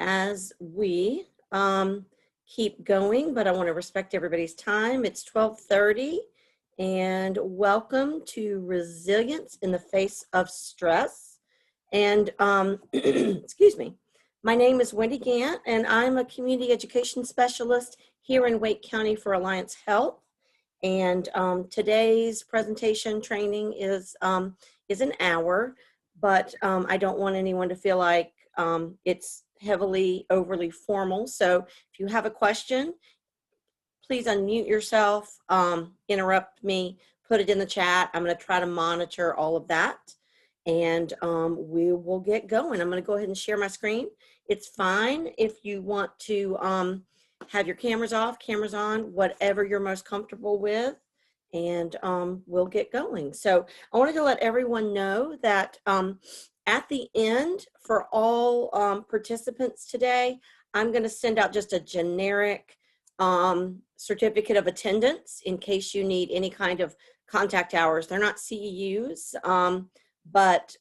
as we keep going, but I want to respect everybody's time. It's 12:30, and welcome to Resilience in the Face of Stress. And excuse me, my name is Wendy Gant, and I'm a community education specialist here in Wake County for Alliance Health. And today's presentation training is an hour, but I don't want anyone to feel like it's overly formal. So if you have a question, please unmute yourself, interrupt me, put it in the chat. I'm going to try to monitor all of that, and we will get going. I'm going to go ahead and share my screen. It's fine if you want to have your cameras off, cameras on, whatever you're most comfortable with, and we'll get going. So I wanted to let everyone know that at the end, for all participants today, I'm going to send out just a generic certificate of attendance in case you need any kind of contact hours. They're not CEUs, but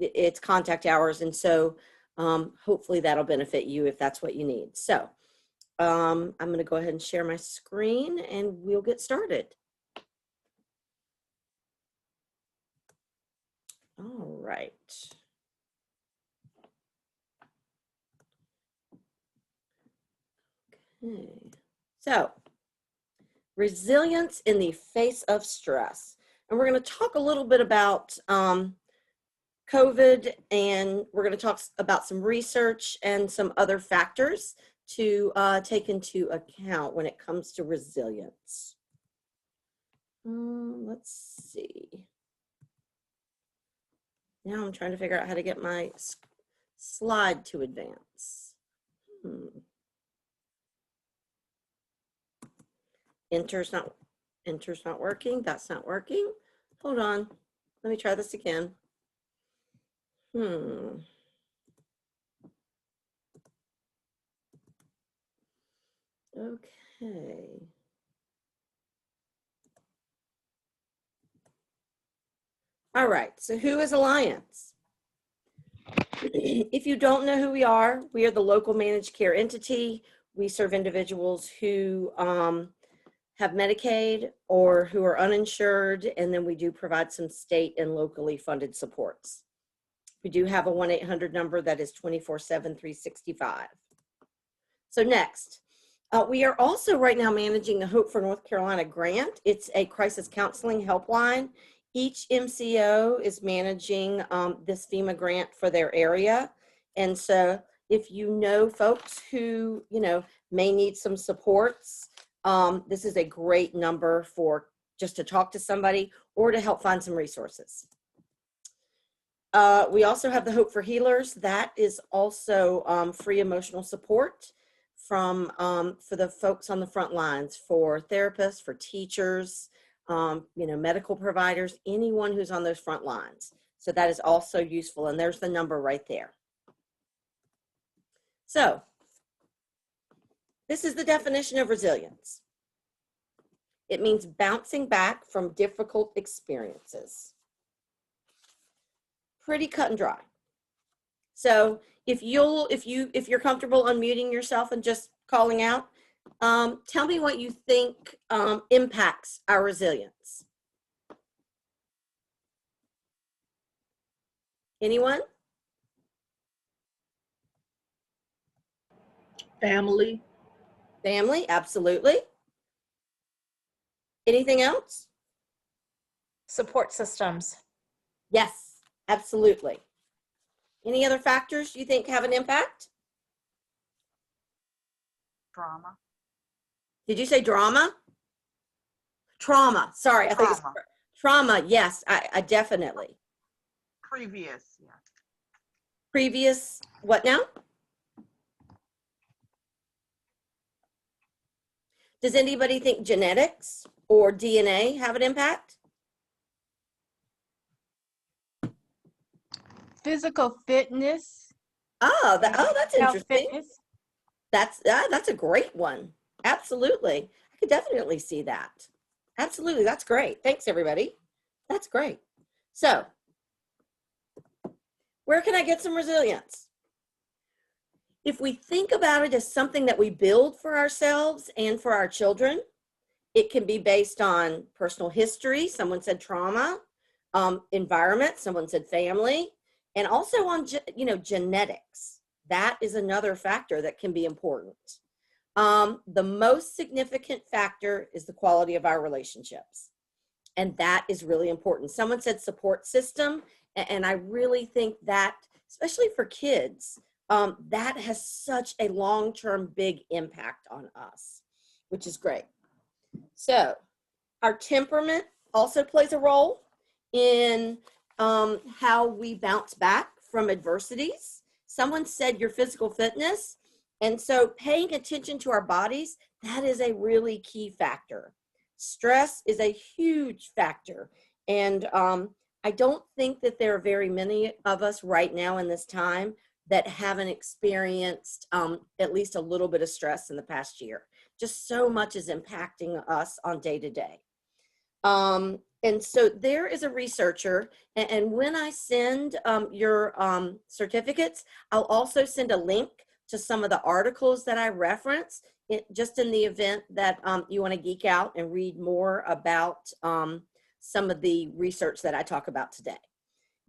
it's contact hours, and so hopefully that'll benefit you if that's what you need. So I'm going to go ahead and share my screen, and we'll get started. All right. Okay. So, resilience in the face of stress. And we're going to talk a little bit about COVID, and we're going to talk about some research and some other factors to take into account when it comes to resilience. Let's see. Now I'm trying to figure out how to get my slide to advance. Enter's not working. That's not working. Hold on. Let me try this again. Okay. All right, so who is Alliance? If you don't know who we are the local managed care entity. We serve individuals who have Medicaid or who are uninsured, and then we do provide some state and locally funded supports. We do have a 1-800 number that is 24/7, 365. So next, we are also right now managing the Hope for North Carolina grant. It's a crisis counseling helpline. Each MCO is managing this FEMA grant for their area. And so if you know folks who, may need some supports, this is a great number for just to talk to somebody or to help find some resources. We also have the Hope for Healers. That is also free emotional support from for the folks on the front lines, for therapists, for teachers, medical providers, anyone who's on those front lines. So that is also useful, and there's the number right there. So this is the definition of resilience. It means bouncing back from difficult experiences. Pretty cut and dry. So if you're comfortable unmuting yourself and just calling out, tell me what you think impacts our resilience. Anyone? Family. Family, absolutely. Anything else? Support systems. Yes, absolutely. Any other factors you think have an impact? Drama. Did you say drama? Trauma. Sorry, I think it's trauma. Yes, I definitely. Previous, yeah. Previous, what now? Does anybody think genetics or DNA have an impact? Physical fitness. Oh, that's interesting. Fitness. That's a great one. Absolutely. I could definitely see that. Absolutely. That's great. Thanks, everybody. That's great. So, where can I get some resilience? If we think about it as something that we build for ourselves and for our children, it can be based on personal history. Someone said trauma, environment. Someone said family, and also on genetics. That is another factor that can be important. The most significant factor is the quality of our relationships, and that is really important. Someone said support system, and I really think that, especially for kids, that has such a long-term big impact on us, which is great. So our temperament also plays a role in how we bounce back from adversities. Someone said your physical fitness. And so paying attention to our bodies, that is a really key factor. Stress is a huge factor. And I don't think that there are very many of us right now in this time that haven't experienced at least a little bit of stress in the past year. Just so much is impacting us on day to day. And so there is a researcher, and when I send your certificates, I'll also send a link to some of the articles that I reference, just in the event that you want to geek out and read more about some of the research that I talk about today.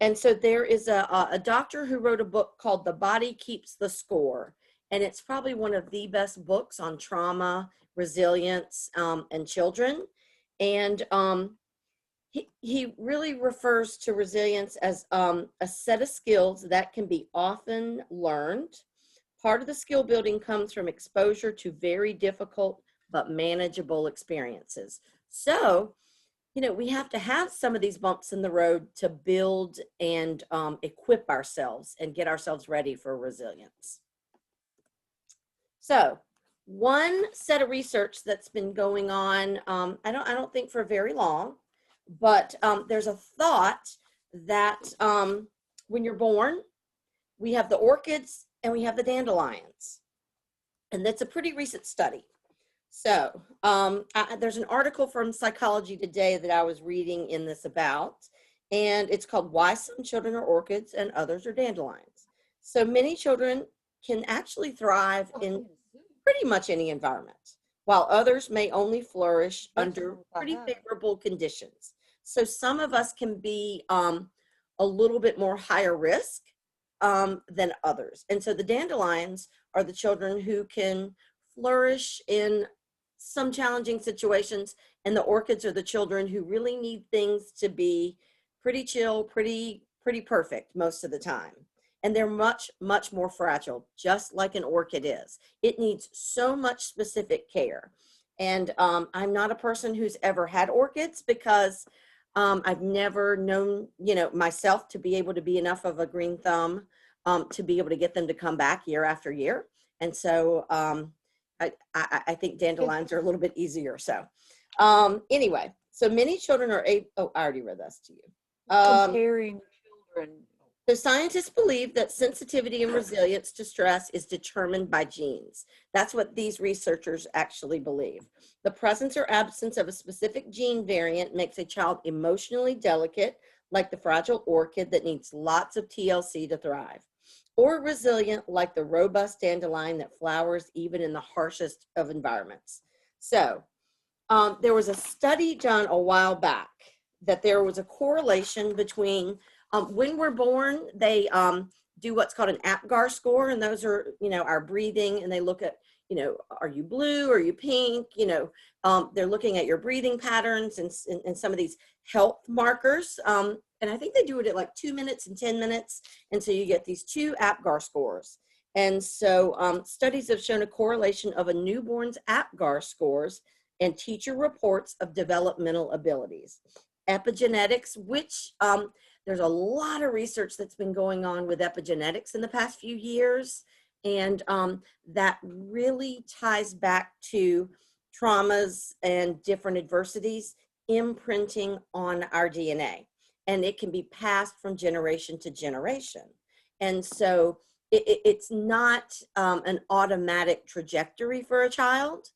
And so there is a doctor who wrote a book called The Body Keeps the Score. And it's probably one of the best books on trauma, resilience, and children. And he really refers to resilience as a set of skills that can be often learned. Part of the skill building comes from exposure to very difficult but manageable experiences. So, we have to have some of these bumps in the road to build and equip ourselves and get ourselves ready for resilience. So one set of research that's been going on, I don't think for very long, but there's a thought that when you're born, we have the orchids and we have the dandelions. And that's a pretty recent study. So there's an article from Psychology Today that I was reading in this about, and it's called Why Some Children Are Orchids and Others Are Dandelions. So many children can actually thrive in pretty much any environment, while others may only flourish under pretty favorable conditions. So some of us can be a little bit more higher risk than others. And so the dandelions are the children who can flourish in some challenging situations, and the orchids are the children who really need things to be pretty chill, pretty perfect most of the time. And they're much, much more fragile, just like an orchid is. It needs so much specific care. And I'm not a person who's ever had orchids because I've never known, myself to be able to be enough of a green thumb to be able to get them to come back year after year. And so I think dandelions are a little bit easier. So anyway, so many children are able, I already read this to you. Comparing children. So scientists believe that sensitivity and resilience to stress is determined by genes. That's what these researchers actually believe. The presence or absence of a specific gene variant makes a child emotionally delicate, like the fragile orchid that needs lots of TLC to thrive, or resilient, like the robust dandelion that flowers even in the harshest of environments. So there was a study done a while back that there was a correlation between when we're born, they do what's called an APGAR score, and those are, our breathing, and they look at, are you blue, are you pink, they're looking at your breathing patterns and some of these health markers. And I think they do it at like 2 minutes and 10 minutes. And so you get these 2 APGAR scores. And so studies have shown a correlation of a newborn's APGAR scores and teacher reports of developmental abilities. Epigenetics, which there's a lot of research that's been going on with epigenetics in the past few years. And that really ties back to traumas and different adversities imprinting on our DNA. And it can be passed from generation to generation. And so it's not an automatic trajectory for a child.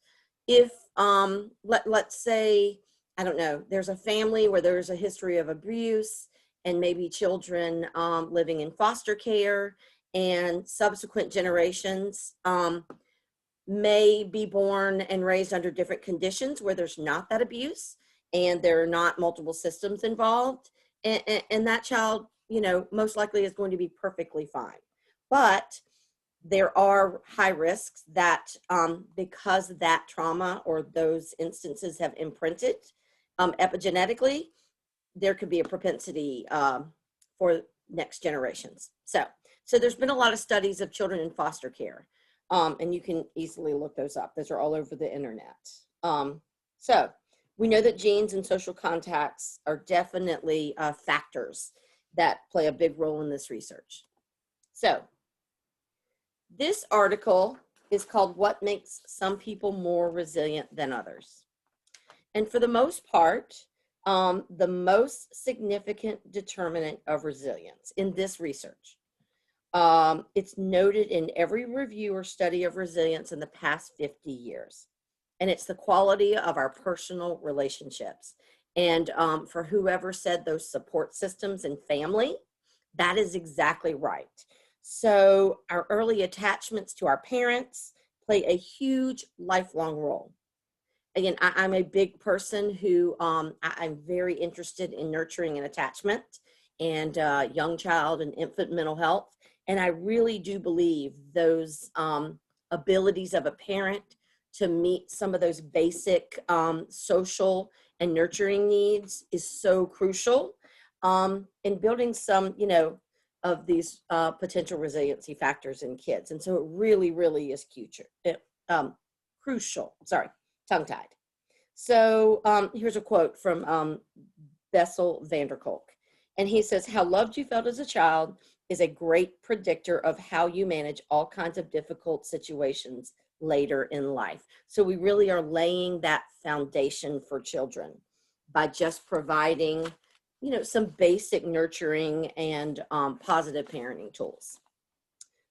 If, let's say, I don't know, there's a family where there's a history of abuse and maybe children living in foster care, and subsequent generations may be born and raised under different conditions where there's not that abuse and there are not multiple systems involved. And that child, you know, most likely is going to be perfectly fine. But there are high risks that because that trauma or those instances have imprinted epigenetically, there could be a propensity for next generations. So there's been a lot of studies of children in foster care, and you can easily look those up. Those are all over the internet. So we know that genes and social contacts are definitely factors that play a big role in this research. So this article is called "What Makes Some People More Resilient Than Others?" And for the most part, the most significant determinant of resilience in this research, it's noted in every review or study of resilience in the past 50 years. And it's the quality of our personal relationships. And for whoever said those support systems and family, that is exactly right. So our early attachments to our parents play a huge lifelong role. Again, I'm a big person who I'm very interested in nurturing and attachment and young child and infant mental health. And I really do believe those abilities of a parent to meet some of those basic social and nurturing needs is so crucial in building some, you know, of these potential resiliency factors in kids. And so it really, really is crucial. Sorry, tongue-tied. So here's a quote from Bessel van der Kolk. And he says, "How loved you felt as a child is a great predictor of how you manage all kinds of difficult situations later in life." So we really are laying that foundation for children by just providing, you know, some basic nurturing and positive parenting tools.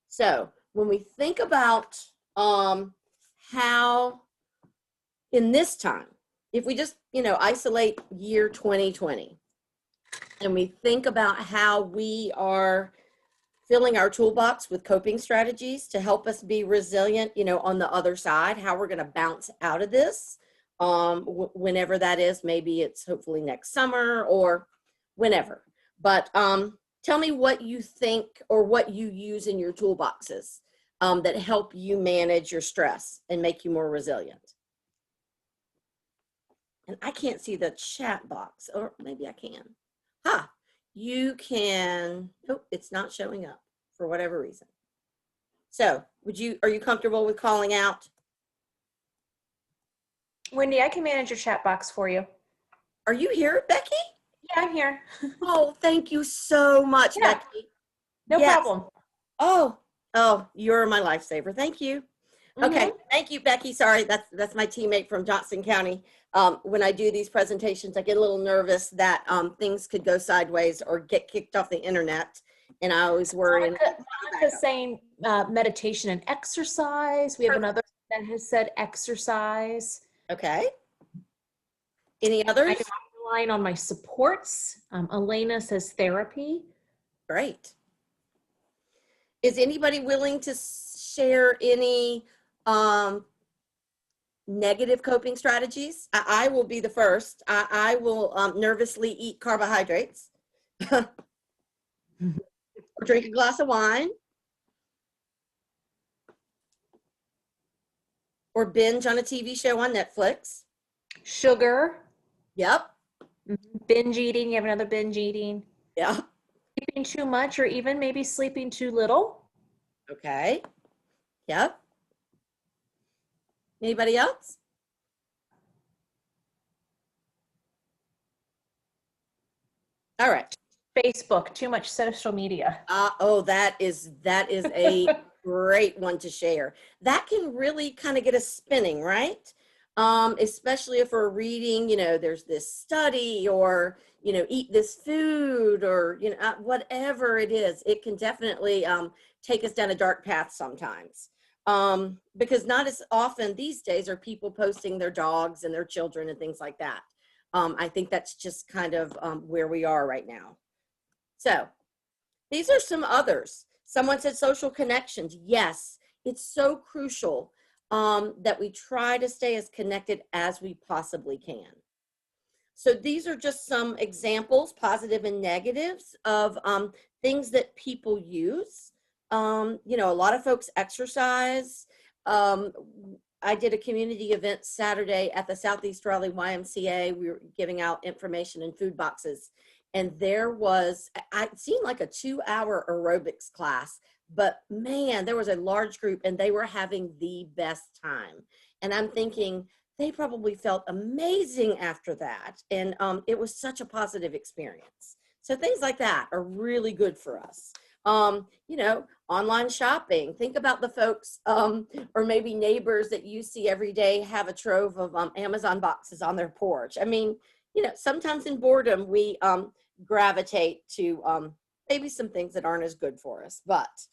So when we think about how in this time, if we just, you know, isolate year 2020 and we think about how we are filling our toolbox with coping strategies to help us be resilient, you know, on the other side, how we're going to bounce out of this, whenever that is. Maybe it's hopefully next summer or whenever. But tell me what you think or what you use in your toolboxes that help you manage your stress and make you more resilient. And I can't see the chat box, or maybe I can. You can, oh, it's not showing up for whatever reason. So are you comfortable with calling out? Wendy, I can manage your chat box for you. Are you here, Becky? Yeah, I'm here. Oh, thank you so much, Yeah. Becky. No Yes. problem. Oh, you're my lifesaver. Thank you. Okay, thank you, Becky. Sorry, that's my teammate from Johnson County. When I do these presentations, I get a little nervous that things could go sideways or get kicked off the internet, and I always worry. Monica's saying meditation and exercise. We have another that has said exercise. Okay. Any others? I'm relying on my supports. Elena says therapy. Great. Is anybody willing to share any negative coping strategies? I will be the first. I will nervously eat carbohydrates or drink a glass of wine or binge on a TV show on Netflix. Sugar. Yep. Binge eating. You have another binge eating. Yeah. Sleeping too much or even maybe sleeping too little. Okay. Yep. Anybody else? All right. Facebook, too much social media. That is a great one to share. That can really kind of get us spinning, right? Especially if we're reading, you know, there's this study or, you know, eat this food or, you know, whatever it is, it can definitely take us down a dark path sometimes. Because not as often these days are people posting their dogs and their children and things like that. I think that's just kind of where we are right now. So these are some others. Someone said social connections. Yes, it's so crucial that we try to stay as connected as we possibly can. So these are just some examples, positive and negatives, of things that people use. You know, a lot of folks exercise. I did a community event Saturday at the Southeast Raleigh YMCA. We were giving out information in food boxes. And there was, it seemed like a 2-hour aerobics class, but man, there was a large group and they were having the best time. And I'm thinking, they probably felt amazing after that. And it was such a positive experience. So things like that are really good for us. You know, online shopping. Think about the folks or maybe neighbors that you see every day have a trove of Amazon boxes on their porch. I mean, you know, sometimes in boredom, we gravitate to maybe some things that aren't as good for us. But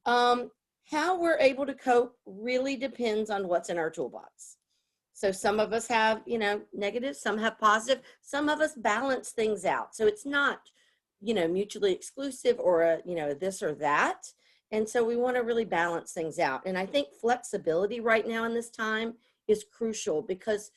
how we're able to cope really depends on what's in our toolbox. So some of us have, you know, negative, some have positive, some of us balance things out. So it's not, you know, mutually exclusive or a, you know, this or that. And so we want to really balance things out. And I think flexibility right now in this time is crucial because,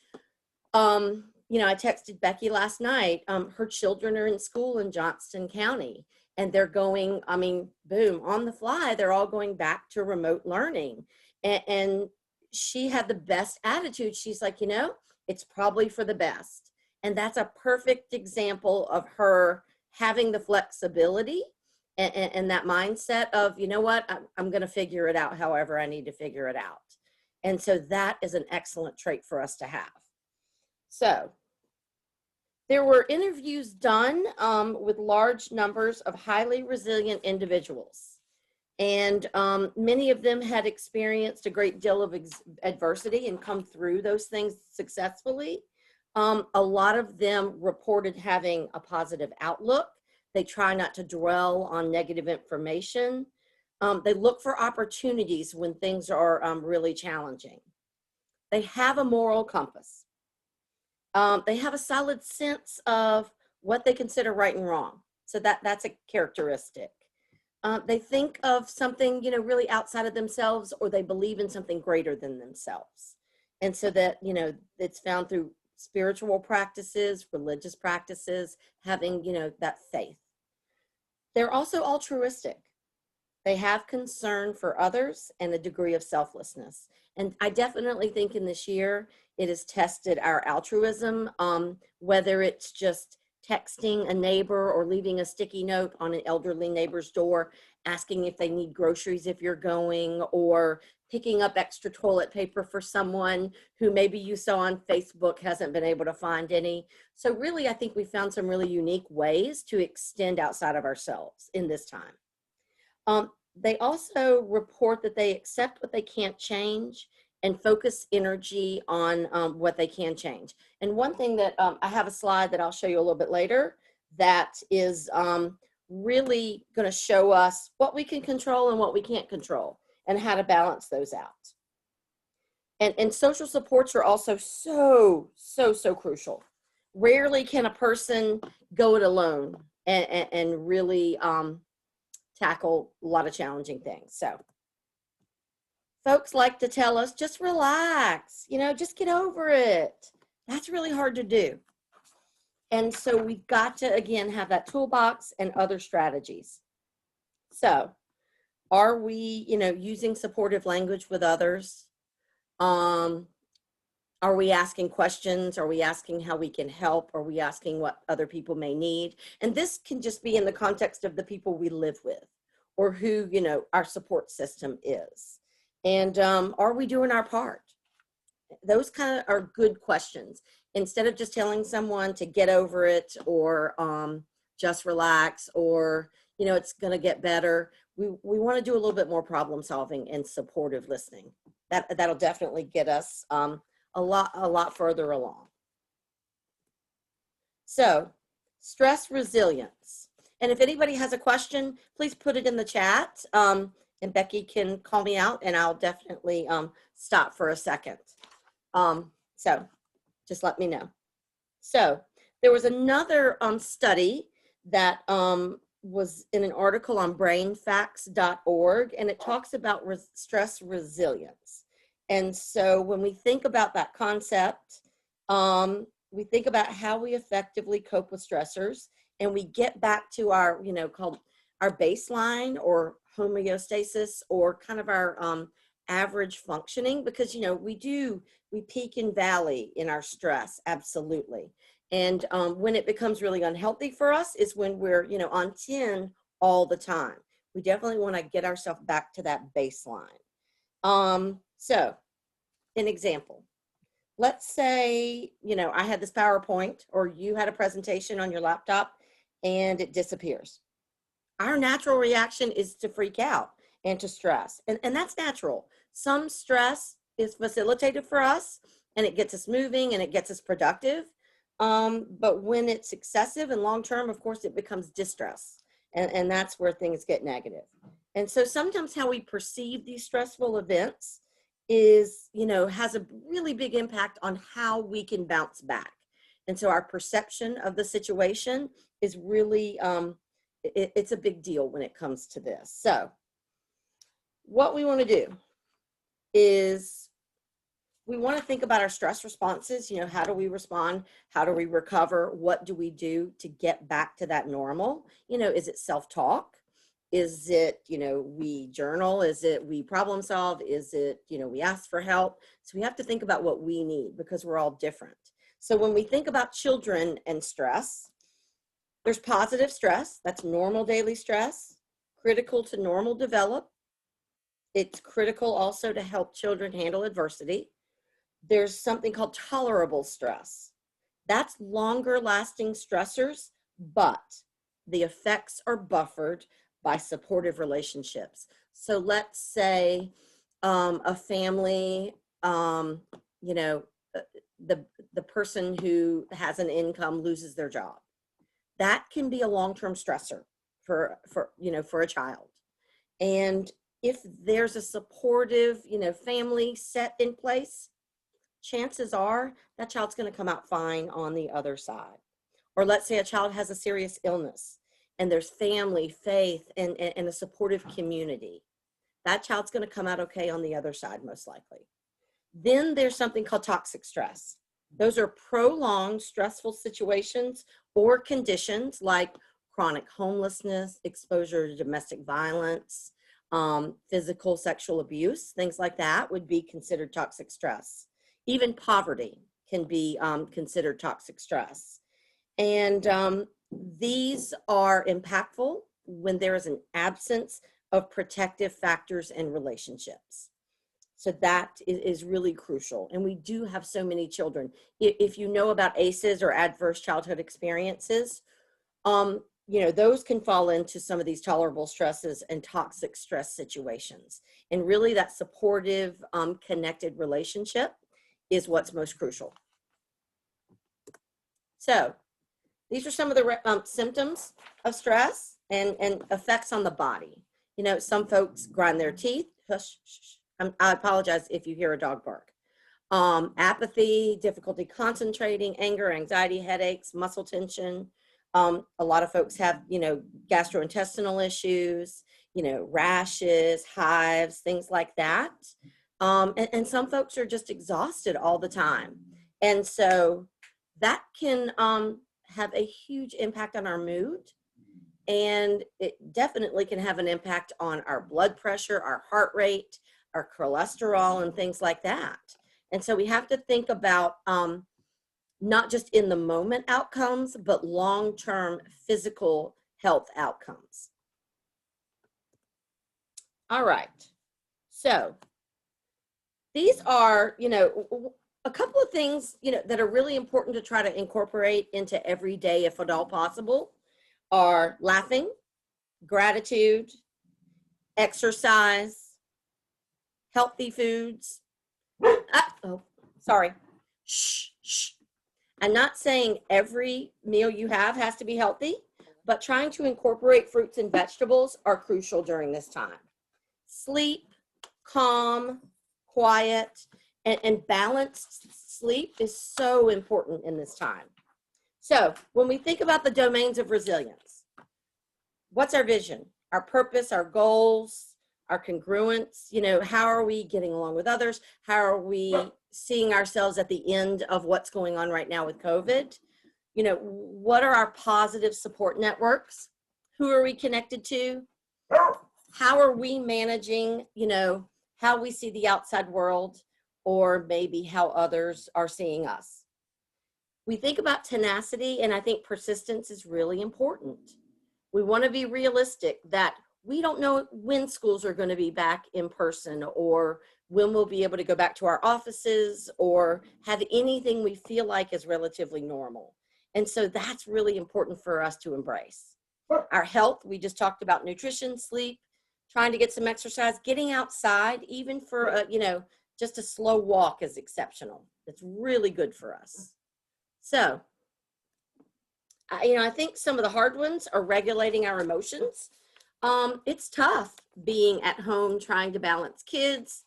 you know, I texted Becky last night, her children are in school in Johnston County and they're going, I mean, boom, on the fly, they're all going back to remote learning. And she had the best attitude. She's like, you know, it's probably for the best. And that's a perfect example of her having the flexibility and that mindset of, you know what, I'm going to figure it out however I need to figure it out. And so that is an excellent trait for us to have. So there were interviews done with large numbers of highly resilient individuals. And many of them had experienced a great deal of adversity and come through those things successfully. A lot of them reported having a positive outlook. They try not to dwell on negative information. They look for opportunities when things are really challenging. They have a moral compass. They have a solid sense of what they consider right and wrong. So that's a characteristic. They think of something, you know, really outside of themselves, or they believe in something greater than themselves. And so that, you know, it's found through spiritual practices, religious practices, having, you know, that faith. They're also altruistic. They have concern for others and a degree of selflessness. And I definitely think in this year, it has tested our altruism, whether it's just texting a neighbor or leaving a sticky note on an elderly neighbor's door, asking if they need groceries if you're going, or picking up extra toilet paper for someone who maybe you saw on Facebook hasn't been able to find any. So really, I think we found some really unique ways to extend outside of ourselves in this time. They also report that they accept what they can't change and focus energy on what they can change. And one thing that I have a slide that I'll show you a little bit later that is really going to show us what we can control and what we can't control and how to balance those out. And social supports are also so crucial. Rarely can a person go it alone and really tackle a lot of challenging things. So folks like to tell us, just relax, you know, just get over it. That's really hard to do. And so we've got to, again, have that toolbox and other strategies. So are we, you know, using supportive language with others? Are we asking questions? Are we asking how we can help? Are we asking what other people may need? And this can just be in the context of the people we live with or who, you know, our support system is. And are we doing our part? Those kind of are good questions. Instead of just telling someone to get over it or just relax or, you know, it's going to get better. We want to do a little bit more problem solving and supportive listening. That'll definitely get us a lot further along. So, stress resilience. And if anybody has a question, please put it in the chat. And Becky can call me out and I'll definitely stop for a second. So just let me know. So there was another study that was in an article on brainfacts.org, and it talks about stress resilience. And so when we think about that concept, we think about how we effectively cope with stressors, and we get back to our, called our baseline or homeostasis, or kind of our average functioning, because, we peak and valley in our stress, absolutely. And when it becomes really unhealthy for us is when we're, on 10 all the time. We definitely want to get ourselves back to that baseline. So, an example. Let's say, I had this PowerPoint, or you had a presentation on your laptop and it disappears. Our natural reaction is to freak out and to stress. And that's natural. Some stress is facilitated for us, and it gets us moving and it gets us productive. But when it's excessive and long-term, of course, it becomes distress. And that's where things get negative. And so sometimes how we perceive these stressful events is, has a really big impact on how we can bounce back. And so our perception of the situation is really, it's a big deal when it comes to this. So what we want to do is we want to think about our stress responses. How do we respond? How do we recover? What do we do to get back to that normal? Is it self-talk? Is it, we journal? Is it we problem solve? Is it, we ask for help? So we have to think about what we need, because we're all different. So when we think about children and stress, there's positive stress. That's normal daily stress, critical to normal develop. It's critical also to help children handle adversity. There's something called tolerable stress. That's longer lasting stressors, but the effects are buffered by supportive relationships. So let's say a family, the person who has an income loses their job. That can be a long-term stressor for a child. And if there's a supportive, family set in place, chances are that child's going to come out fine on the other side. Or let's say a child has a serious illness and there's family, faith, and a supportive community. That child's going to come out okay on the other side, most likely. Then there's something called toxic stress. Those are prolonged stressful situations or conditions like chronic homelessness, exposure to domestic violence, physical, sexual abuse, things like that would be considered toxic stress. Even poverty can be considered toxic stress. And these are impactful when there is an absence of protective factors and relationships. So that is really crucial. And we do have so many children. If you know about ACEs, or adverse childhood experiences, those can fall into some of these tolerable stresses and toxic stress situations. And really that supportive, connected relationship is what's most crucial. So these are some of the symptoms of stress and effects on the body. Some folks grind their teeth. Hush, shh. I apologize if you hear a dog bark. Apathy, difficulty concentrating, anger, anxiety, headaches, muscle tension. A lot of folks have, gastrointestinal issues, rashes, hives, things like that. And some folks are just exhausted all the time. And so that can have a huge impact on our mood. And it definitely can have an impact on our blood pressure, our heart rate, our cholesterol, and things like that. And so we have to think about not just in the moment outcomes, but long-term physical health outcomes. All right. So these are, a couple of things, that are really important to try to incorporate into every day, if at all possible, are laughing, gratitude, exercise, healthy foods. Oh, sorry. Shh, shh. I'm not saying every meal you have has to be healthy, but trying to incorporate fruits and vegetables are crucial during this time. Sleep, calm, quiet, and balanced sleep is so important in this time. So when we think about the domains of resilience, what's our vision, our purpose, our goals, our congruence? How are we getting along with others? How are we seeing ourselves at the end of what's going on right now with COVID? What are our positive support networks? Who are we connected to? How are we managing, how we see the outside world, or maybe how others are seeing us? We think about tenacity, and I think persistence is really important. We want to be realistic that we don't know when schools are going to be back in person, or when we'll be able to go back to our offices, or have anything we feel like is relatively normal. And so that's really important for us to embrace. Our health, we just talked about nutrition, sleep, trying to get some exercise, getting outside, even for just a slow walk is exceptional. It's really good for us. So, I think some of the hard ones are regulating our emotions. It's tough being at home trying to balance kids.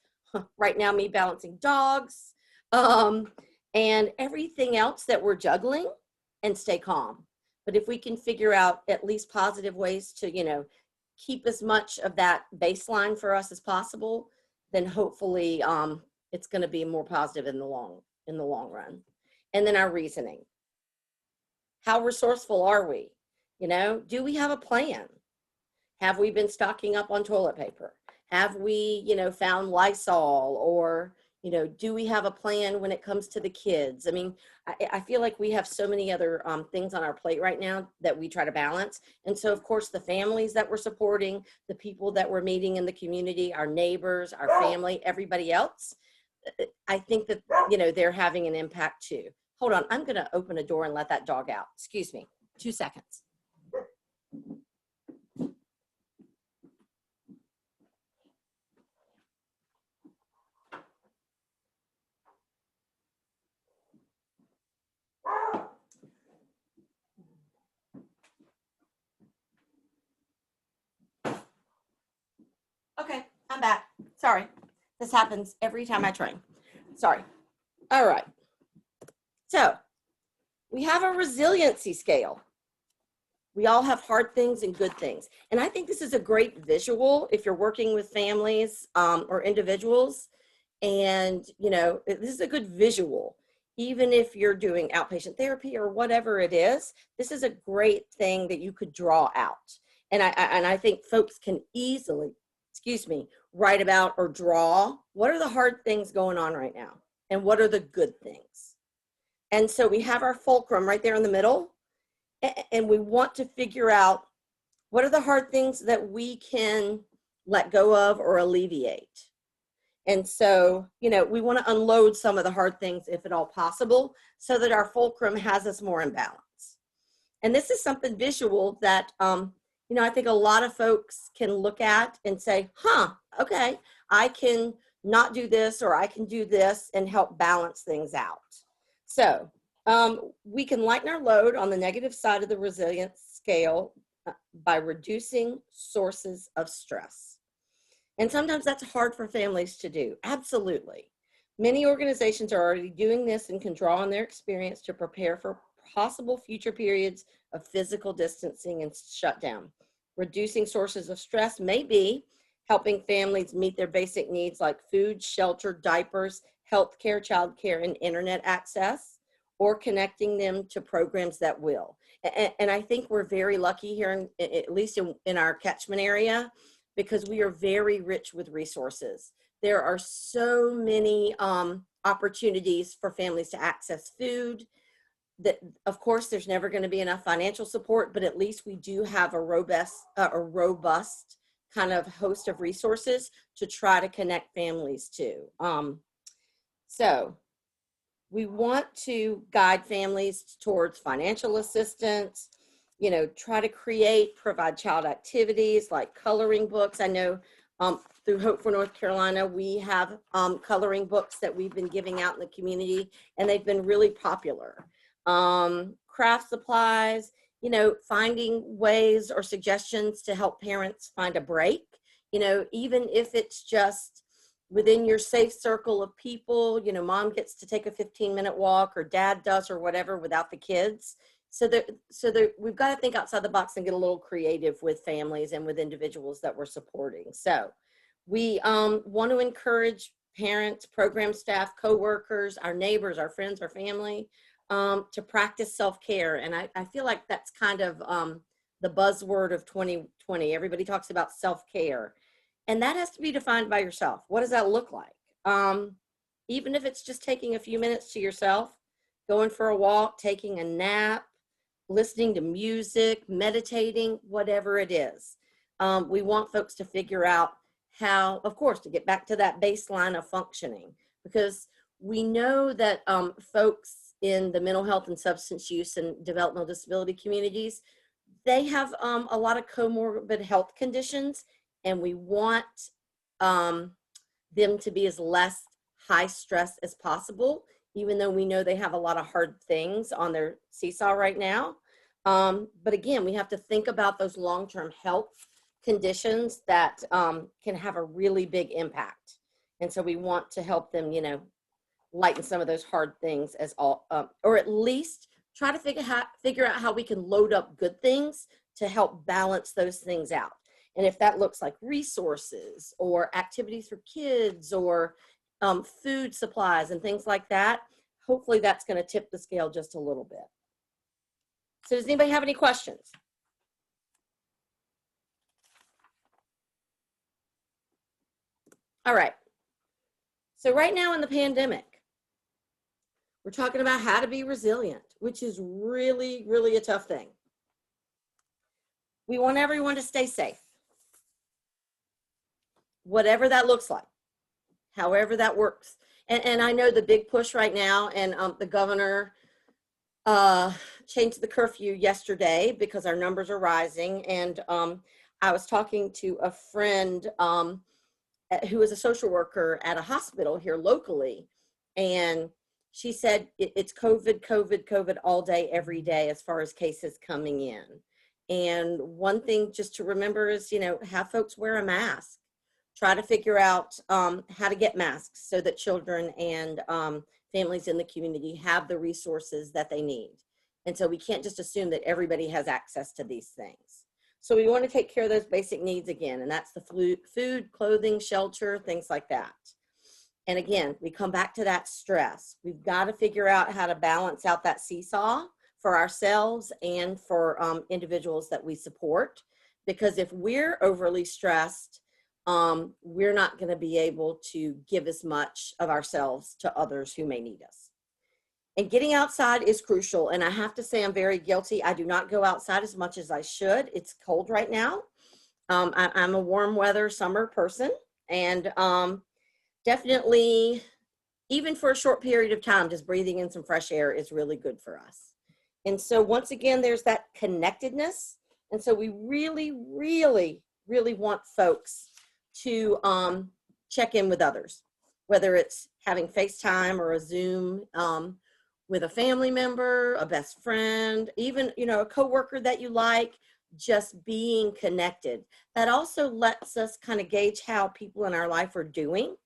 Right now, me balancing dogs, and everything else that we're juggling, and stay calm. But if we can figure out at least positive ways to, keep as much of that baseline for us as possible, then hopefully it's going to be more positive in the long run. And then our reasoning. How resourceful are we? Do we have a plan? Have we been stocking up on toilet paper? Have we, found Lysol? Or, do we have a plan when it comes to the kids? I mean, I feel like we have so many other things on our plate right now that we try to balance. And so, of course, the families that we're supporting, the people that we're meeting in the community, our neighbors, our family, everybody else, I think that, they're having an impact too. Hold on, I'm going to open a door and let that dog out. Excuse me, 2 seconds. Okay, I'm back. Sorry. This happens every time I train. Sorry. All right. So we have a resiliency scale. We all have hard things and good things. And I think this is a great visual if you're working with families or individuals. And, this is a good visual. Even if you're doing outpatient therapy or whatever it is, this is a great thing that you could draw out. And I think folks can easily, write about or draw what are the hard things going on right now and what are the good things. And so we have our fulcrum right there in the middle, and we want to figure out what are the hard things that we can let go of or alleviate. And so, we want to unload some of the hard things if at all possible so that our fulcrum has us more in balance. And this is something visual that, I think a lot of folks can look at and say, okay, I can not do this or I can do this and help balance things out. So we can lighten our load on the negative side of the resilience scale by reducing sources of stress. And sometimes that's hard for families to do. Absolutely. Many organizations are already doing this and can draw on their experience to prepare for possible future periods of physical distancing and shutdown. Reducing sources of stress may be helping families meet their basic needs like food, shelter, diapers, healthcare, childcare, and internet access, or connecting them to programs that will. And I think we're very lucky here, at least in our catchment area, because we are very rich with resources. There are so many opportunities for families to access food. That, of course, there's never going to be enough financial support, but at least we do have a robust kind of host of resources to try to connect families to. So we want to guide families towards financial assistance, try to provide child activities like coloring books. I know through Hope for North Carolina, we have coloring books that we've been giving out in the community, and they've been really popular. Craft supplies, finding ways or suggestions to help parents find a break, even if it's just within your safe circle of people, mom gets to take a 15-minute walk or dad does or whatever without the kids. we've got to think outside the box and get a little creative with families and with individuals that we're supporting. So we want to encourage parents, program staff, coworkers, our neighbors, our friends, our family to practice self-care. And I feel like that's kind of the buzzword of 2020. Everybody talks about self-care. And that has to be defined by yourself. What does that look like? Even if it's just taking a few minutes to yourself, going for a walk, taking a nap, listening to music, meditating, whatever it is. We want folks to figure out how, of course, to get back to that baseline of functioning, because we know that folks in the mental health and substance use and developmental disability communities, they have a lot of comorbid health conditions, and we want them to be as less high stress as possible, even though we know they have a lot of hard things on their seesaw right now. But again, we have to think about those long-term health conditions that can have a really big impact. And so we want to help them, you know, lighten some of those hard things as all, or at least try to figure out how we can load up good things to help balance those things out. And if that looks like resources or activities for kids or food supplies and things like that, hopefully that's going to tip the scale just a little bit. So does anybody have any questions? All right. So right now in the pandemic, we're talking about how to be resilient, which is really, really a tough thing. We want everyone to stay safe, whatever that looks like, however that works. And I know the big push right now, and the governor changed the curfew yesterday because our numbers are rising. And I was talking to a friend who is a social worker at a hospital here locally, and she said it's COVID, COVID, COVID all day, every day as far as cases coming in. And one thing just to remember is, you know, have folks wear a mask. Try to figure out how to get masks so that children and families in the community have the resources that they need. And so we can't just assume that everybody has access to these things. So we want to take care of those basic needs again, and that's the food, clothing, shelter, things like that. And again, we come back to that stress. We've got to figure out how to balance out that seesaw for ourselves and for individuals that we support. Because if we're overly stressed, we're not going to be able to give as much of ourselves to others who may need us. And getting outside is crucial. And I have to say I'm very guilty. I do not go outside as much as I should. It's cold right now. I'm a warm weather summer person. And definitely, even for a short period of time, just breathing in some fresh air is really good for us. And so once again, there's that connectedness. And so we really, really, really want folks to check in with others, whether it's having FaceTime or a Zoom with a family member, a best friend, even, you know, a coworker that you like, just being connected. That also lets us kind of gauge how people in our life are doing.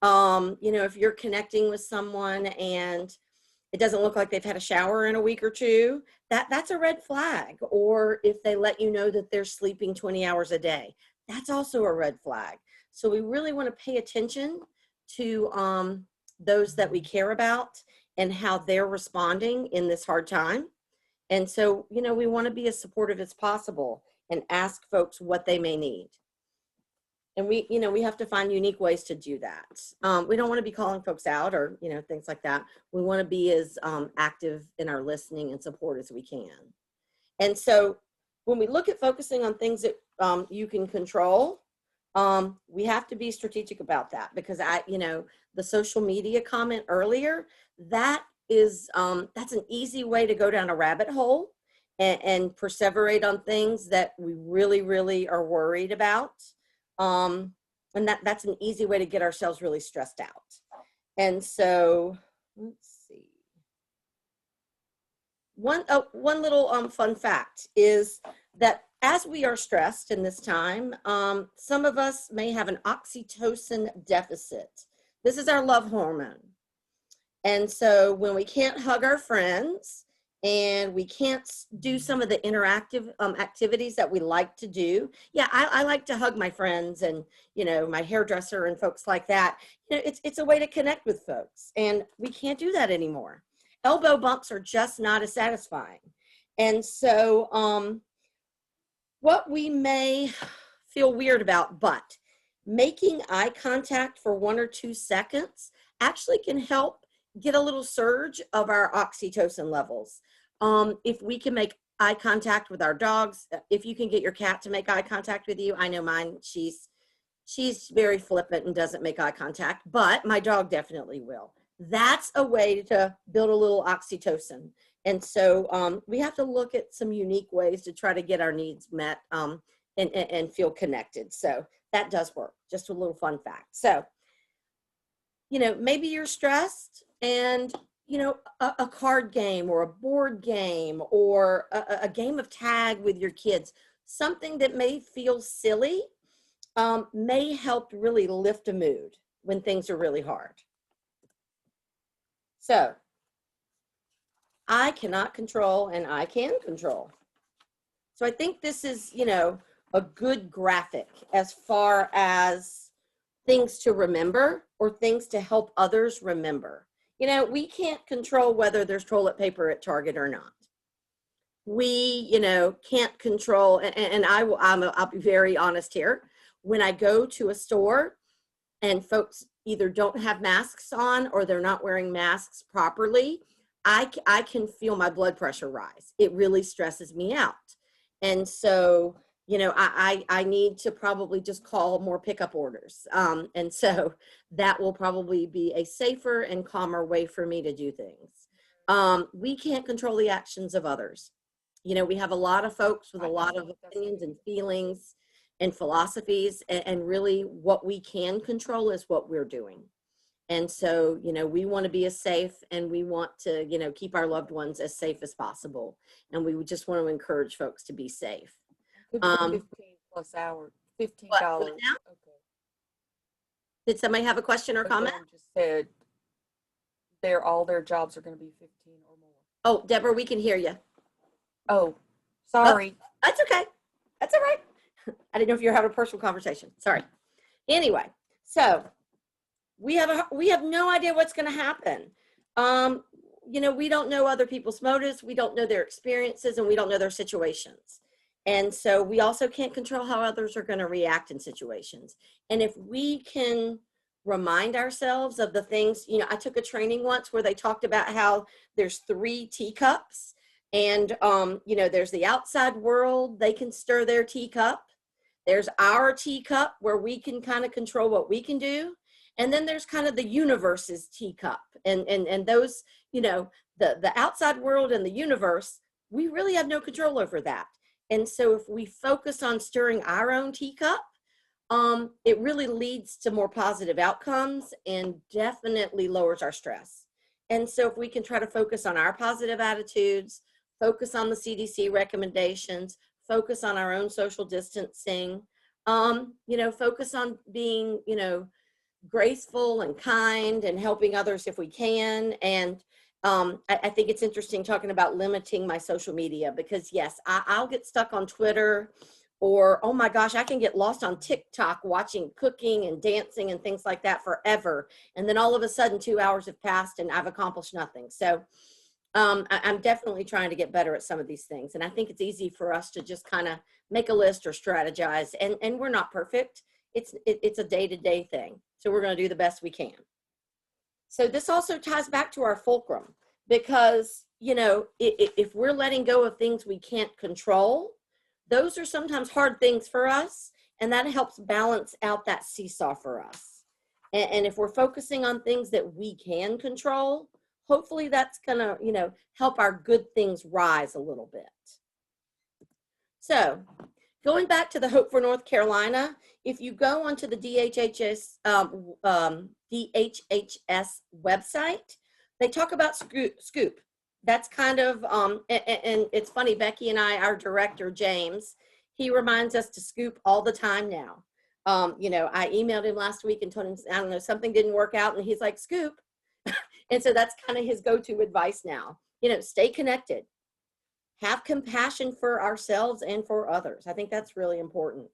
You know, if you're connecting with someone and it doesn't look like they've had a shower in a week or two, that's a red flag. Or if they let you know that they're sleeping 20 hours a day, that's also a red flag. So we really want to pay attention to those that we care about and how they're responding in this hard time. And so, you know, we want to be as supportive as possible and ask folks what they may need. And we, you know, we have to find unique ways to do that. We don't want to be calling folks out or, you know, things like that. We want to be as active in our listening and support as we can. And so when we look at focusing on things that you can control, we have to be strategic about that, because you know, the social media comment earlier, that is, that's an easy way to go down a rabbit hole and perseverate on things that we really, really are worried about. And that's an easy way to get ourselves really stressed out. And so, let's see. One little fun fact is that as we are stressed in this time, some of us may have an oxytocin deficit. This is our love hormone. And so when we can't hug our friends and we can't do some of the interactive activities that we like to do. Yeah, I like to hug my friends and, you know, my hairdresser and folks like that. You know, it's a way to connect with folks, and we can't do that anymore. Elbow bumps are just not as satisfying. And so what we may feel weird about, but making eye contact for 1 or 2 seconds actually can help get a little surge of our oxytocin levels. If we can make eye contact with our dogs, if you can get your cat to make eye contact with you, I know mine, she's very flippant and doesn't make eye contact, but my dog definitely will. That's a way to build a little oxytocin. And so we have to look at some unique ways to try to get our needs met and feel connected. So that does work. Just a little fun fact. So, you know, maybe you're stressed and, you know, a card game or a board game or a game of tag with your kids, something that may feel silly, may help really lift a mood when things are really hard. So I cannot control and I can control. So I think this is, you know, a good graphic as far as things to remember or things to help others remember. You know, we can't control whether there's toilet paper at Target or not. We, you know, can't control, and I'll be very honest here. When I go to a store and folks either don't have masks on or they're not wearing masks properly, I can feel my blood pressure rise. It really stresses me out. And so, you know, I need to probably just call more pickup orders. And so that will probably be a safer and calmer way for me to do things. We can't control the actions of others. You know, we have a lot of folks with a lot of opinions and feelings and philosophies, and really what we can control is what we're doing. And so, you know, we want to be as safe and we want to, you know, keep our loved ones as safe as possible. And we would just want to encourage folks to be safe. Could be 15 plus hours, $15. What Okay. Did somebody have a question or comment? Again, just said all their jobs are going to be 15 or more. Oh, Deborah, we can hear you. Oh, sorry. Oh, that's okay. That's all right. I didn't know if you were having a personal conversation. Sorry. Anyway, so we have no idea what's going to happen. You know, we don't know other people's motives. We don't know their experiences, and we don't know their situations. And so we also can't control how others are going to react in situations. And if we can remind ourselves of the things, you know, I took a training once where they talked about how there's 3 teacups. And, you know, there's the outside world, they can stir their teacup. There's our teacup where we can kind of control what we can do. And then there's kind of the universe's teacup. And those, you know, the outside world and the universe, we really have no control over that. And so if we focus on stirring our own teacup, it really leads to more positive outcomes and definitely lowers our stress. And so if we can try to focus on our positive attitudes, focus on the CDC recommendations, focus on our own social distancing, you know, focus on being, you know, graceful and kind and helping others if we can. And I think it's interesting talking about limiting my social media, because yes, I'll get stuck on Twitter, or, oh my gosh, I can get lost on TikTok watching cooking and dancing and things like that forever. And then all of a sudden 2 hours have passed and I've accomplished nothing. So I'm definitely trying to get better at some of these things. And I think it's easy for us to just kind of make a list or strategize, and we're not perfect. It's a day-to-day thing. So we're going to do the best we can. So this also ties back to our fulcrum, because, you know, if we're letting go of things we can't control, those are sometimes hard things for us, and that helps balance out that seesaw for us. And if we're focusing on things that we can control, hopefully that's gonna, you know, help our good things rise a little bit. So going back to the Hope for North Carolina, if you go onto the DHHS website, they talk about Scoop. That's kind of, and it's funny, Becky and I, our director, James, he reminds us to scoop all the time now. You know, I emailed him last week and told him, I don't know, something didn't work out, and he's like, scoop. And so that's kind of his go-to advice now. stay connected. Have compassion for ourselves and for others. I think that's really important.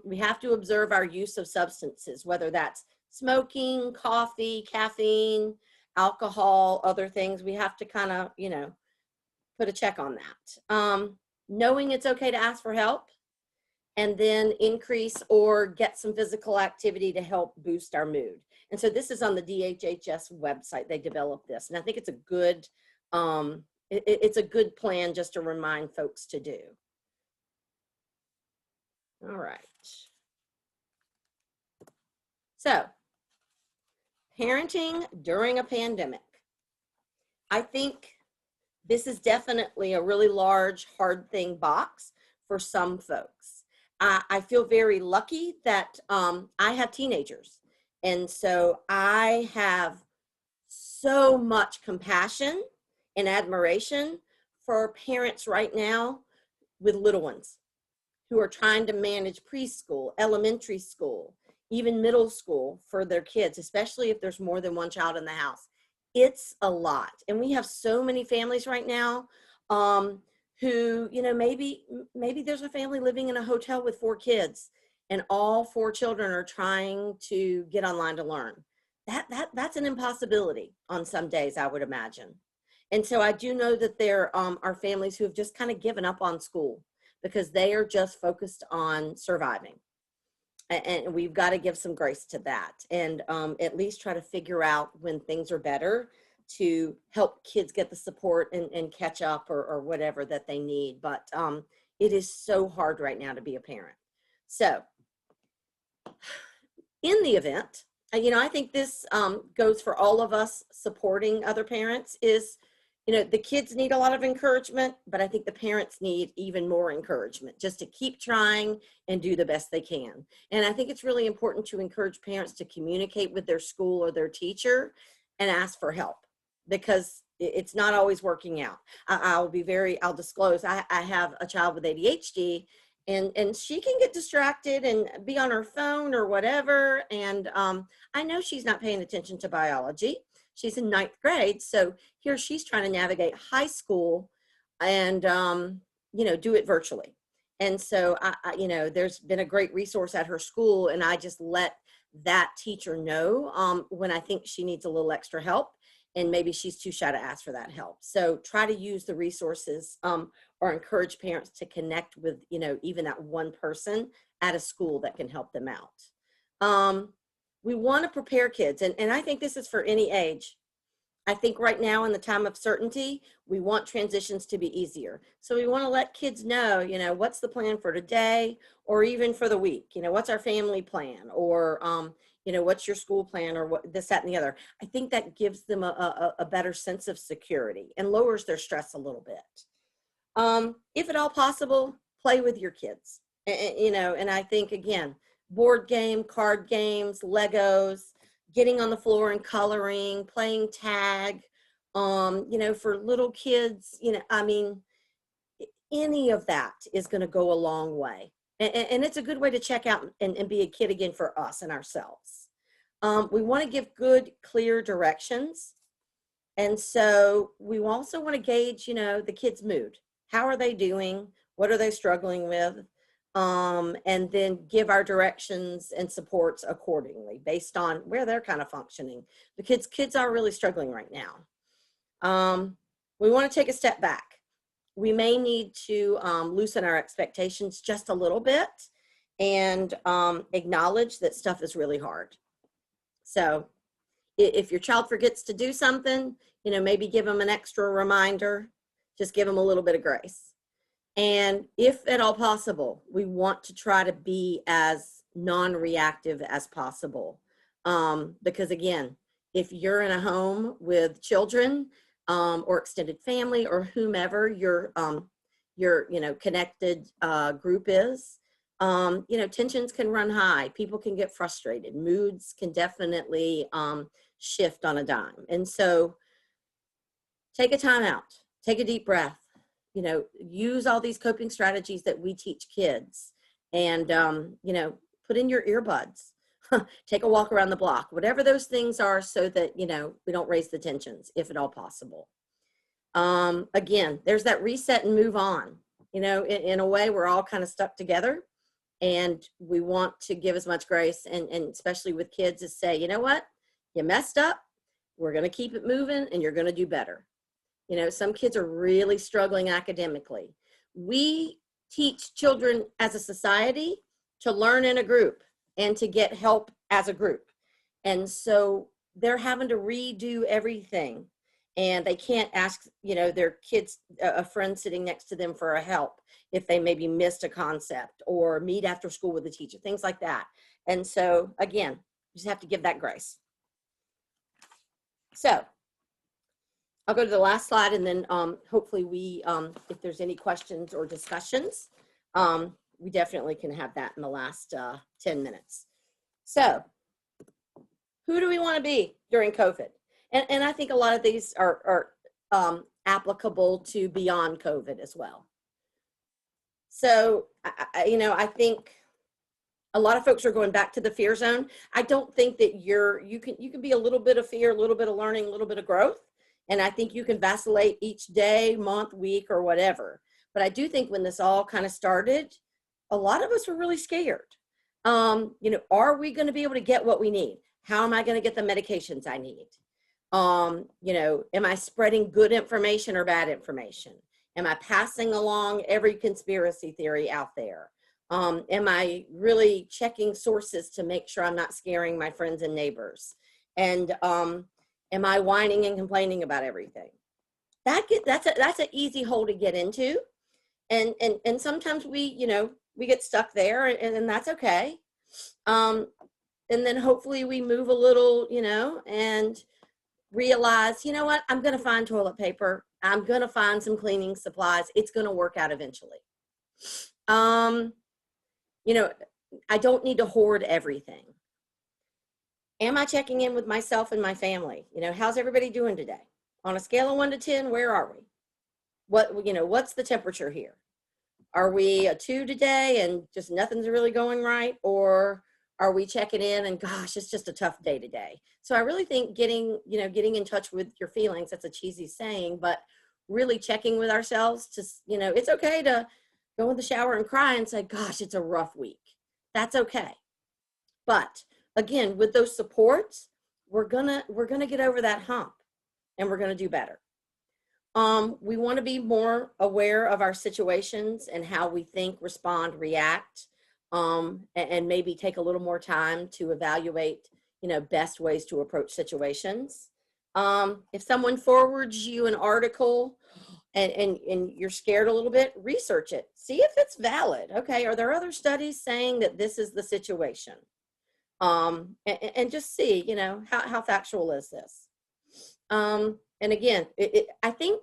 We have to observe our use of substances, whether that's smoking, coffee, caffeine, alcohol, other things. We have to kind of, put a check on that. Knowing it's okay to ask for help, and then increase or get some physical activity to help boost our mood. And so this is on the DHHS website. They developed this, and I think it's a good, it's a good plan just to remind folks to do. All right. So, parenting during a pandemic. I think this is definitely a really large, hard thing box for some folks. I feel very lucky that I have teenagers. And so I have so much compassion and admiration for parents right now with little ones who are trying to manage preschool, elementary school, even middle school for their kids, especially if there's more than one child in the house. It's a lot. And we have so many families right now who, maybe there's a family living in a hotel with 4 kids and all 4 children are trying to get online to learn. That's an impossibility on some days, I would imagine. And so I do know that there are families who have just kind of given up on school because they are just focused on surviving. And we've got to give some grace to that and at least try to figure out when things are better to help kids get the support and catch up or whatever that they need. But it is so hard right now to be a parent. So in the event, I think this goes for all of us supporting other parents is, the kids need a lot of encouragement, but I think the parents need even more encouragement just to keep trying and do the best they can. And I think it's really important to encourage parents to communicate with their school or their teacher and ask for help because it's not always working out. I'll disclose, I have a child with ADHD and she can get distracted and be on her phone or whatever. And I know she's not paying attention to biology. She's in 9th grade. So here she's trying to navigate high school and, do it virtually. And so, there's been a great resource at her school and I just let that teacher know when I think she needs a little extra help and maybe she's too shy to ask for that help. So try to use the resources or encourage parents to connect with, even that one person at a school that can help them out. We want to prepare kids, and I think this is for any age. I think right now in the time of certainty, we want transitions to be easier. So we want to let kids know, what's the plan for today or even for the week? What's our family plan or, what's your school plan or what this, that, and the other. I think that gives them a better sense of security and lowers their stress a little bit. If at all possible, play with your kids, and I think, again, board game, card games, Legos, getting on the floor and coloring, playing tag, for little kids, any of that is going to go a long way. And it's a good way to check out and be a kid again for us and ourselves. We want to give good, clear directions. And so we also want to gauge, the kid's mood. How are they doing? What are they struggling with? And then give our directions and supports accordingly based on where they're kind of functioning. The kids are really struggling right now. We want to take a step back. We may need to loosen our expectations just a little bit and acknowledge that stuff is really hard. So if your child forgets to do something, maybe give them an extra reminder, just give them a little bit of grace. And if at all possible, we want to try to be as non-reactive as possible. Because again, if you're in a home with children or extended family or whomever your connected group is, tensions can run high. People can get frustrated. Moods can definitely shift on a dime. And so take a time out, take a deep breath. Use all these coping strategies that we teach kids and, put in your earbuds, take a walk around the block, whatever those things are so that, we don't raise the tensions if at all possible. Again, there's that reset and move on. You know, in a way, we're all kind of stuck together, and we want to give as much grace, and especially with kids, is say, you know what, you messed up. We're going to keep it moving, and you're going to do better. You know, some kids are really struggling academically. We teach children as a society to learn in a group and to get help as a group. And so they're having to redo everything, and they can't ask, you know, their kids, a friend sitting next to them for a help if they maybe missed a concept, or meet after school with a teacher, things like that. And so again, you just have to give that grace. So I'll go to the last slide, and then hopefully we, if there's any questions or discussions, we definitely can have that in the last 10 minutes. So who do we want to be during COVID? And I think a lot of these are applicable to beyond COVID as well. So, you know, I think a lot of folks are going back to the fear zone. I don't think that you can be a little bit of fear, a little bit of learning, a little bit of growth. And I think you can vacillate each day, month, week, or whatever. But I do think when this all kind of started, a lot of us were really scared. You know, are we going to be able to get what we need? How am I going to get the medications I need? You know, am I spreading good information or bad information? Am I passing along every conspiracy theory out there? Am I really checking sources to make sure I'm not scaring my friends and neighbors? And am I whining and complaining about everything? That's an easy hole to get into. And sometimes we get stuck there, and that's okay. And then hopefully we move a little, you know, and realize, you know what, I'm going to find toilet paper. I'm going to find some cleaning supplies. It's going to work out eventually. You know, I don't need to hoard everything. Am I checking in with myself and my family? You know, how's everybody doing today? On a scale of 1 to 10, where are we? What's the temperature here? Are we a 2 today and just nothing's really going right? Or are we checking in and gosh, it's just a tough day today? So I really think getting in touch with your feelings, that's a cheesy saying, but really checking with ourselves to, you know, it's okay to go in the shower and cry and say, gosh, it's a rough week. That's okay. But again, with those supports, we're gonna get over that hump, and we're gonna do better. We want to be more aware of our situations and how we think, respond, react, and maybe take a little more time to evaluate, you know, best ways to approach situations. If someone forwards you an article and you're scared a little bit, research it. See if it's valid. Okay, are there other studies saying that this is the situation? And just see, you know, how factual is this? And again, I think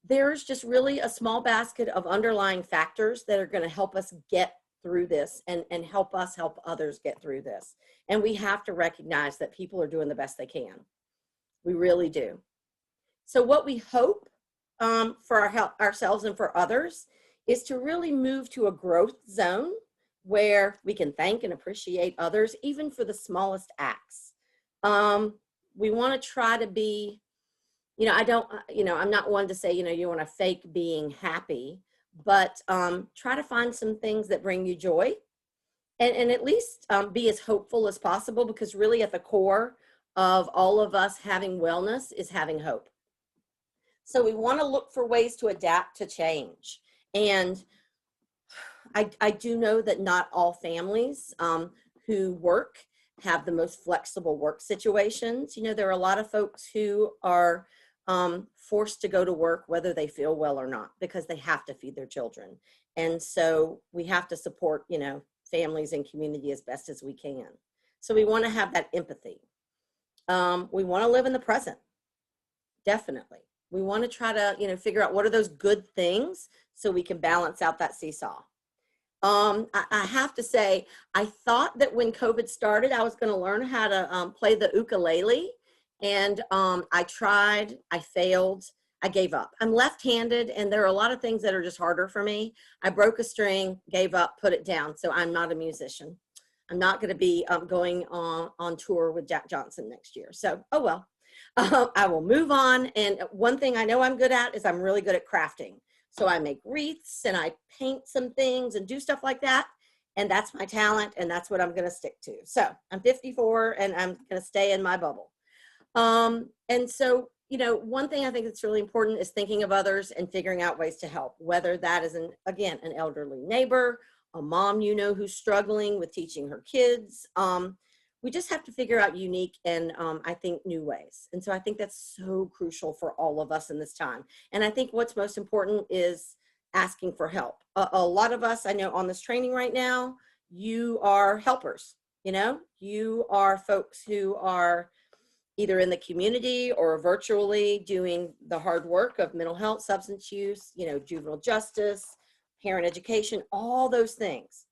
there's just really a small basket of underlying factors that are going to help us get through this and help us help others get through this. And we have to recognize that people are doing the best they can. We really do. So what we hope for ourselves and for others is to really move to a growth zone where we can thank and appreciate others, even for the smallest acts. We want to try to be, you know, I'm not one to say, you know, you want to fake being happy, but try to find some things that bring you joy, and at least be as hopeful as possible, because really at the core of all of us having wellness is having hope. So we want to look for ways to adapt to change. And I do know that not all families who work have the most flexible work situations. You know, there are a lot of folks who are forced to go to work whether they feel well or not, because they have to feed their children. And so we have to support, you know, families and community as best as we can. So we want to have that empathy. We want to live in the present. Definitely. We want to try to, you know, figure out what are those good things so we can balance out that seesaw. I have to say, I thought that when COVID started, I was going to learn how to play the ukulele. And I tried, I failed, I gave up. I'm left-handed, and there are a lot of things that are just harder for me. I broke a string, gave up, put it down. So I'm not a musician. I'm not going to be going on tour with Jack Johnson next year. So, oh well. I will move on. And one thing I know I'm good at is I'm really good at crafting. So I make wreaths and I paint some things and do stuff like that. And that's my talent, and that's what I'm going to stick to. So I'm 54 and I'm going to stay in my bubble. And so, you know, one thing I think that's really important is thinking of others and figuring out ways to help, whether that is, again, an elderly neighbor, a mom you know who's struggling with teaching her kids. We just have to figure out unique and I think new ways. And so I think that's so crucial for all of us in this time. And I think what's most important is asking for help. A lot of us I know on this training right now, you are helpers, you know, you are folks who are either in the community or virtually doing the hard work of mental health, substance use, you know, juvenile justice, parent education, all those things.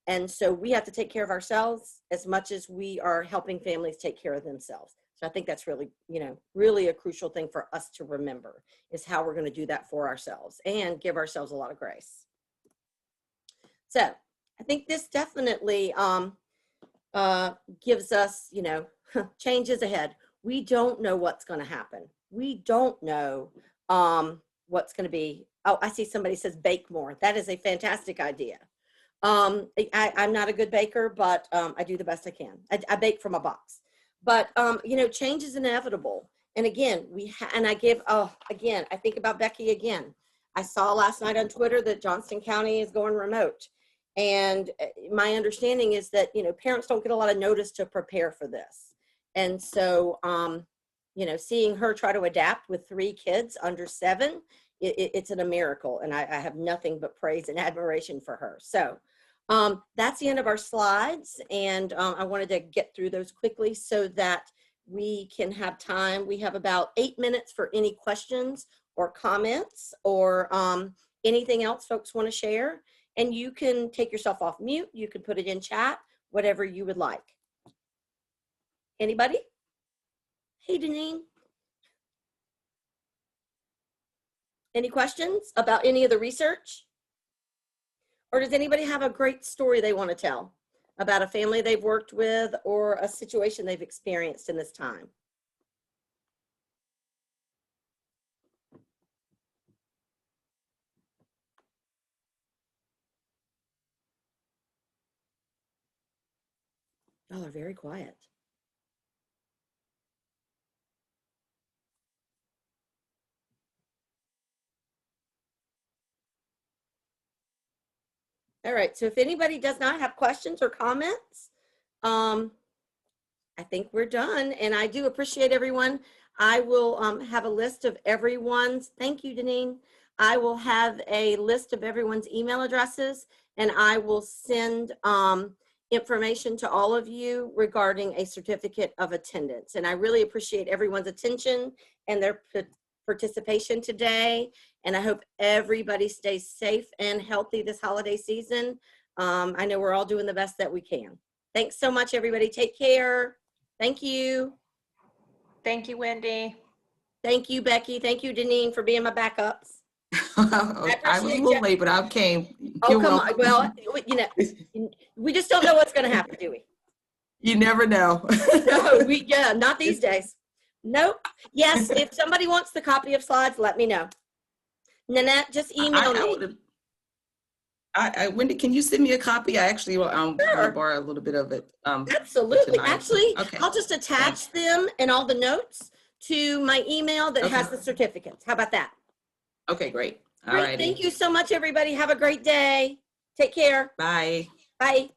And so we have to take care of ourselves as much as we are helping families take care of themselves. So I think that's really, you know, really a crucial thing for us to remember is how we're going to do that for ourselves and give ourselves a lot of grace. So I think this definitely gives us, you know, changes ahead. We don't know what's going to happen. We don't know what's going to be. Oh, I see somebody says bake more. That is a fantastic idea. I'm not a good baker, but I do the best I can. I bake from a box. But, you know, change is inevitable. And again, again, I think about Becky again. I saw last night on Twitter that Johnston County is going remote. And my understanding is that, you know, parents don't get a lot of notice to prepare for this. And so, you know, seeing her try to adapt with 3 kids under 7, it's a miracle. And I have nothing but praise and admiration for her. So that's the end of our slides. And I wanted to get through those quickly so that we can have time. We have about 8 minutes for any questions or comments or anything else folks want to share. And you can take yourself off mute. You can put it in chat, whatever you would like. Anybody? Hey, Deneen. Any questions about any of the research? Or does anybody have a great story they want to tell about a family they've worked with or a situation they've experienced in this time? Y'all are very quiet. All right, so if anybody does not have questions or comments, I think we're done. And I do appreciate everyone. I will have a list of everyone's, thank you, Deneen. I will have a list of everyone's email addresses, and I will send information to all of you regarding a certificate of attendance. And I really appreciate everyone's attention and their participation today. And I hope everybody stays safe and healthy this holiday season. I know we're all doing the best that we can. Thanks so much, everybody. Take care. Thank you. Thank you, Wendy. Thank you, Becky. Thank you, Deneen, for being my backups. I was a little late, but I came. Oh, come on. Well, you know, we just don't know what's going to happen, do we? You never know. No, yeah, not these days. Nope. Yes, if somebody wants the copy of slides, let me know. Nanette, just email me. Wendy, can you send me a copy? I actually will Sure. borrow a little bit of it. Absolutely. Tonight. Actually, Okay. I'll just attach them and all the notes to my email that has the certificates. How about that? Okay, great. All Great. right. Thank you so much, everybody. Have a great day. Take care. Bye. Bye.